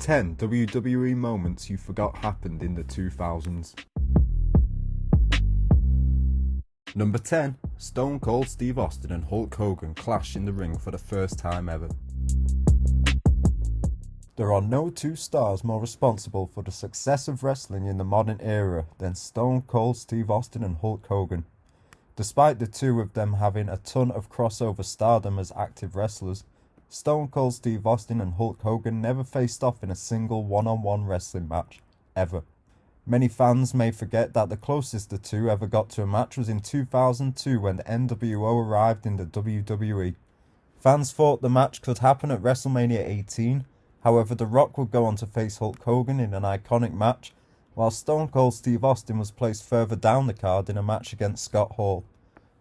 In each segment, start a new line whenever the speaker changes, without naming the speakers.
10 WWE moments you forgot happened in the 2000s. Number 10. Stone Cold Steve Austin and Hulk Hogan clash in the ring for the first time ever. There are no two stars more responsible for the success of wrestling in the modern era than Stone Cold Steve Austin and Hulk Hogan. Despite the two of them having a ton of crossover stardom as active wrestlers, Stone Cold Steve Austin and Hulk Hogan never faced off in a single one-on-one wrestling match, ever. Many fans may forget that the closest the two ever got to a match was in 2002 when the NWO arrived in the WWE. Fans thought the match could happen at Wrestlemania 18, however The Rock would go on to face Hulk Hogan in an iconic match, while Stone Cold Steve Austin was placed further down the card in a match against Scott Hall.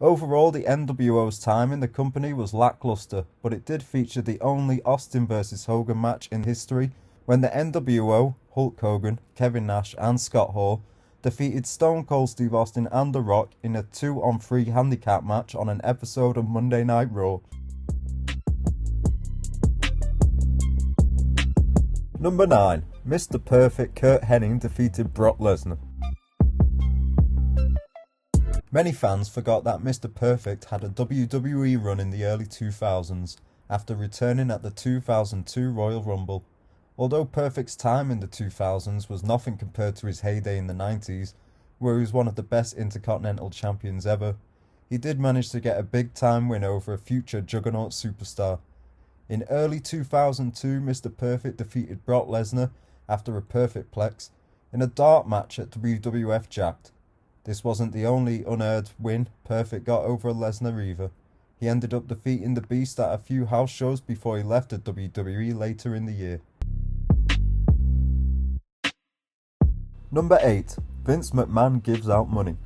Overall, the NWO's time in the company was lackluster, but it did feature the only Austin vs Hogan match in history when the NWO, Hulk Hogan, Kevin Nash and Scott Hall defeated Stone Cold Steve Austin and The Rock in a 2-on-3 handicap match on an episode of Monday Night Raw. Number 9. Mr. Perfect Curt Hennig defeated Brock Lesnar. Many fans forgot that Mr. Perfect had a WWE run in the early 2000s after returning at the 2002 Royal Rumble. Although Perfect's time in the 2000s was nothing compared to his heyday in the 90s, where he was one of the best Intercontinental Champions ever, he did manage to get a big-time win over a future Juggernaut superstar. In early 2002, Mr. Perfect defeated Brock Lesnar after a Perfect Plex in a dark match at WWF Jacked. This wasn't the only unearned win Perfect got over Lesnar either. He ended up defeating the Beast at a few house shows before he left the WWE later in the year. Number 8. Vince McMahon gives out money.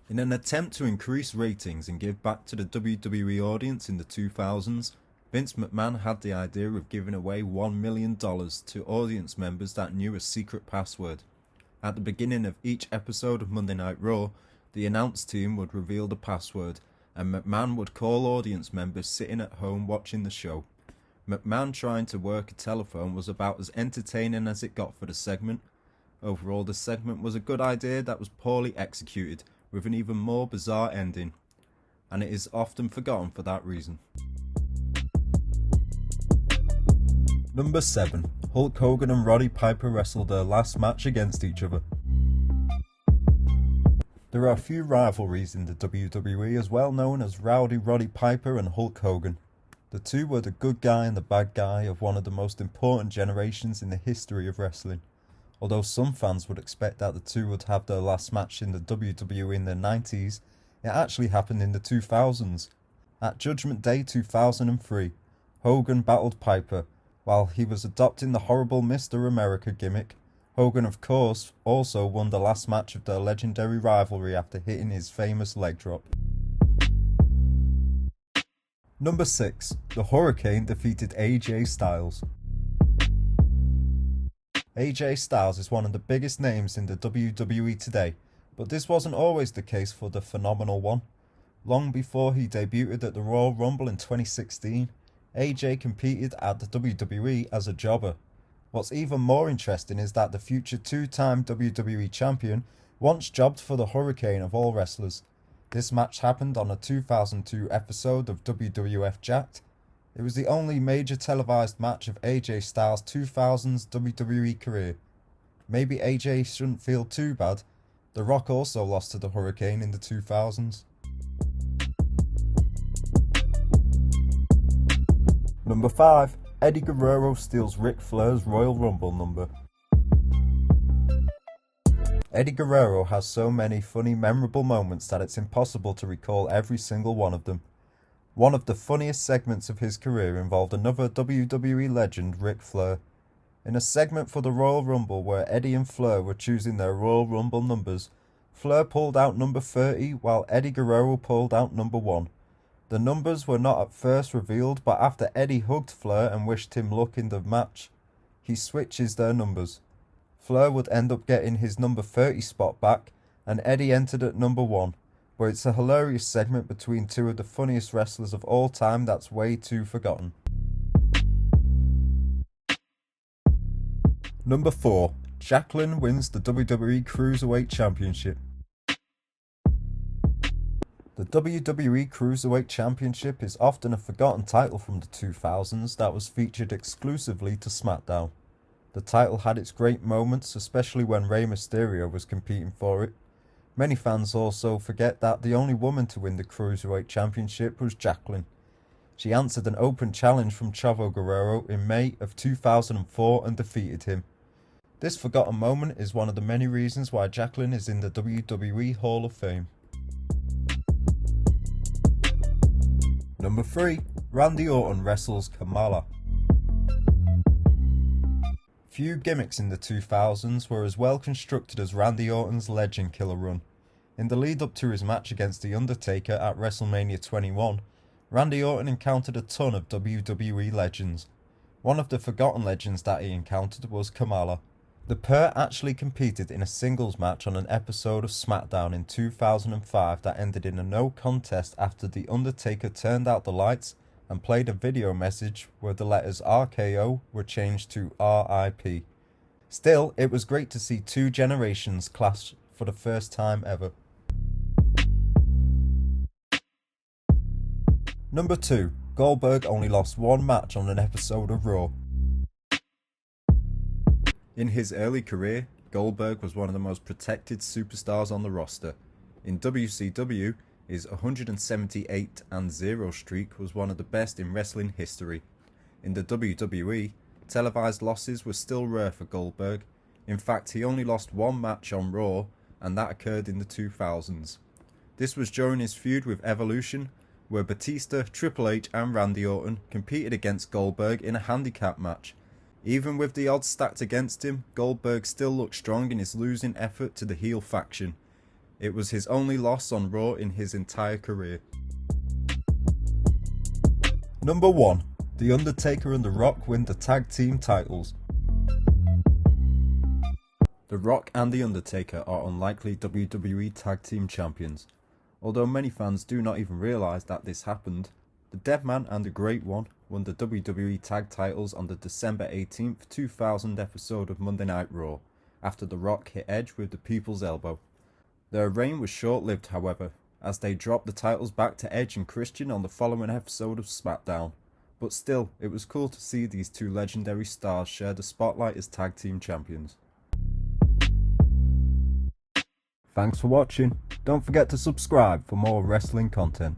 In an attempt to increase ratings and give back to the WWE audience in the 2000s, Vince McMahon had the idea of giving away $1 million to audience members that knew a secret password. At the beginning of each episode of Monday Night Raw, the announce team would reveal the password, and McMahon would call audience members sitting at home watching the show. McMahon trying to work a telephone was about as entertaining as it got for the segment. Overall, the segment was a good idea that was poorly executed, with an even more bizarre ending, and it is often forgotten for that reason. Number 7. Hulk Hogan and Roddy Piper wrestled their last match against each other. There are a few rivalries in the WWE as well known as Rowdy Roddy Piper and Hulk Hogan. The two were the good guy and the bad guy of one of the most important generations in the history of wrestling. Although some fans would expect that the two would have their last match in the WWE in the 90s, it actually happened in the 2000s. At Judgment Day 2003, Hogan battled Piper. While he was adopting the horrible Mr. America gimmick, Hogan of course also won the last match of their legendary rivalry after hitting his famous leg drop. Number 6. The Hurricane defeated AJ Styles. AJ Styles is one of the biggest names in the WWE today, but this wasn't always the case for the Phenomenal One. Long before he debuted at the Royal Rumble in 2016, AJ competed at the WWE as a jobber. What's even more interesting is that the future two-time WWE champion once jobbed for the Hurricane of all wrestlers. This match happened on a 2002 episode of WWF Jacked. It was the only major televised match of AJ Styles' 2000s WWE career. Maybe AJ shouldn't feel too bad. The Rock also lost to the Hurricane in the 2000s. Number 5. Eddie Guerrero steals Ric Flair's Royal Rumble number. Eddie Guerrero has so many funny, memorable moments that it's impossible to recall every single one of them. One of the funniest segments of his career involved another WWE legend, Ric Flair. In a segment for the Royal Rumble where Eddie and Flair were choosing their Royal Rumble numbers, Flair pulled out number 30 while Eddie Guerrero pulled out number 1. The numbers were not at first revealed, but after Eddie hugged Flair and wished him luck in the match, he switches their numbers. Flair would end up getting his number 30 spot back, and Eddie entered at number 1, but it's a hilarious segment between two of the funniest wrestlers of all time that's way too forgotten. Number 4. Jacqueline wins the WWE Cruiserweight Championship. The WWE Cruiserweight Championship is often a forgotten title from the 2000s that was featured exclusively to SmackDown. The title had its great moments, especially when Rey Mysterio was competing for it. Many fans also forget that the only woman to win the Cruiserweight Championship was Jacqueline. She answered an open challenge from Chavo Guerrero in May of 2004 and defeated him. This forgotten moment is one of the many reasons why Jacqueline is in the WWE Hall of Fame. Number 3. Randy Orton wrestles Kamala. Few gimmicks in the 2000s were as well constructed as Randy Orton's Legend Killer run. In the lead up to his match against The Undertaker at Wrestlemania 21, Randy Orton encountered a ton of WWE legends. One of the forgotten legends that he encountered was Kamala. The pair actually competed in a singles match on an episode of SmackDown in 2005 that ended in a no contest after The Undertaker turned out the lights and played a video message where the letters RKO were changed to RIP. Still, it was great to see two generations clash for the first time ever. Number 2. Goldberg only lost one match on an episode of Raw. In his early career, Goldberg was one of the most protected superstars on the roster. In WCW, his 178-0 streak was one of the best in wrestling history. In the WWE, televised losses were still rare for Goldberg. In fact, he only lost one match on Raw, and that occurred in the 2000s. This was during his feud with Evolution, where Batista, Triple H and Randy Orton competed against Goldberg in a handicap match. Even with the odds stacked against him, Goldberg still looked strong in his losing effort to the heel faction. It was his only loss on Raw in his entire career. Number 1. The Undertaker and The Rock win the tag team titles. The Rock and The Undertaker are unlikely WWE tag team champions. Although many fans do not even realise that this happened, the Dead Man and the Great One won the WWE tag titles on the December 18th, 2000 episode of Monday Night Raw, after The Rock hit Edge with the People's Elbow. Their reign was short-lived, however, as they dropped the titles back to Edge and Christian on the following episode of SmackDown. But still, it was cool to see these two legendary stars share the spotlight as tag team champions. Thanks for watching. Don't forget to subscribe for more wrestling content.